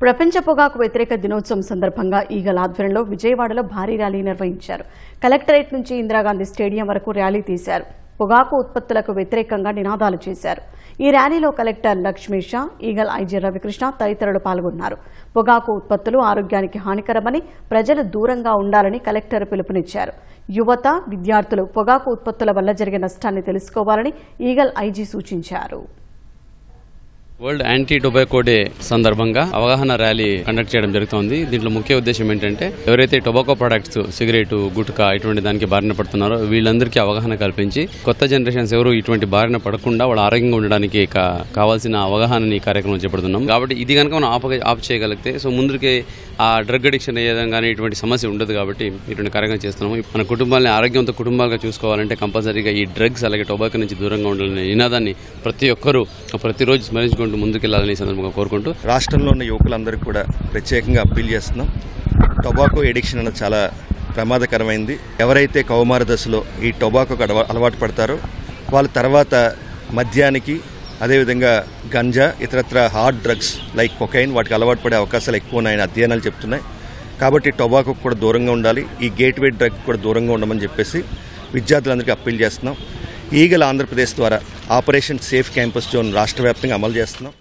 ప్రపంచ పొగాకు వ్యతిరేక దినోత్సవం సందర్భంగా ఈగల్ ఆధ్వర్యంలో విజయవాడలో భారీ ర్యాలీ నిర్వహించారు. కలెక్టరేట్ నుంచి ఇందిరాగాంధీ స్టేడియం వరకు ర్యాలీ తీశారు. పొగాకు ఉత్పత్తులకు వ్యతిరేకంగా నినాదాలు చేశారు. ఈ ర్యాలీలో collector Lakshmi Shah, eagle IG Ravikrishna తదితరులు పాల్గొన్నారు. పొగాకు ఉత్పత్తులు ఆరోగ్యానికి హానికరమని, ప్రజలు దూరంగా ఉండాలని కలెక్టర్ పిలుపునిచ్చారు. యువత, విద్యార్థులు పొగాకు ఉత్పత్తుల వల్ల జరిగే నష్టాన్ని తెలుసుకోవాలని ఈగల్ ఐజీ సూచించారు. వరల్డ్ యాంటీ టొబాకో డే సందర్భంగా అవగాహన ర్యాలీ కండక్ట్ చేయడం జరుగుతోంది. దీంట్లో ముఖ్య ఉద్దేశం ఏంటంటే ఎవరైతే టొబాకో ప్రొడక్ట్స్, సిగరెట్, గుట్కా ఇటువంటి దానికి బారిన పడుతున్నారో వీళ్ళందరికీ అవగాహన కల్పించి కొత్త జనరేషన్స్ ఎవరు ఇటువంటి బారిన పడకుండా వాళ్ళు ఆరోగ్యంగా ఉండడానికి కావాల్సిన అవగాహనని కార్యక్రమం చేపడుతున్నాం. కాబట్టి ఇది కనుక మనం ఆఫ్ చేయగలిగితే ముందుకి ఆ డ్రగ్ అడిక్షన్ అయ్యేదాం కానీ ఇటువంటి సమస్య ఉండదు. కాబట్టి ఇటువంటి కార్యక్రమం చేస్తున్నాము. మన కుటుంబాన్ని ఆరోగ్యంతో కుటుంబాలుగా చూసుకోవాలంటే కంపల్సరీగా ఈ డ్రగ్స్ అలాగే టొబాకో నుంచి దూరంగా ఉండాలనే నినాదాన్ని ప్రతి ఒక్కరూ ప్రతిరోజు స్మరించుకుంటూ ముందుకెళ్లాలని సందర్భంగా కోరుకుంటూ రాష్ట్రంలో ఉన్న యువకులందరికీ కూడా ప్రత్యేకంగా అప్పీల్ చేస్తున్నాం. టొబాకో ఎడిక్షన్ అనేది చాలా ప్రమాదకరమైంది. ఎవరైతే కౌమార దశలో ఈ టొబాకోకు అలవాటు పడతారో వాళ్ళ తర్వాత మద్యానికి, అదేవిధంగా గంజా, ఇతరత్ర హార్డ్ డ్రగ్స్ లైక్ కొకైన్ వాటికి అలవాటు పడే అవకాశాలు ఎక్కువ ఉన్నాయని అధ్యయనాలు చెప్తున్నాయి. కాబట్టి టొబాకోకు కూడా దూరంగా ఉండాలి, ఈ గేట్వే డ్రగ్ కూడా దూరంగా ఉండమని చెప్పేసి విద్యార్థులందరికీ అప్పీల్ చేస్తున్నాం. ఈగల్ ఆంధ్రప్రదేశ్ ద్వారా ఆపరేషన్ సేఫ్ క్యాంపస్ జోన్ రాష్ట్ర వ్యాప్తంగా అమలు చేస్తున్నాం.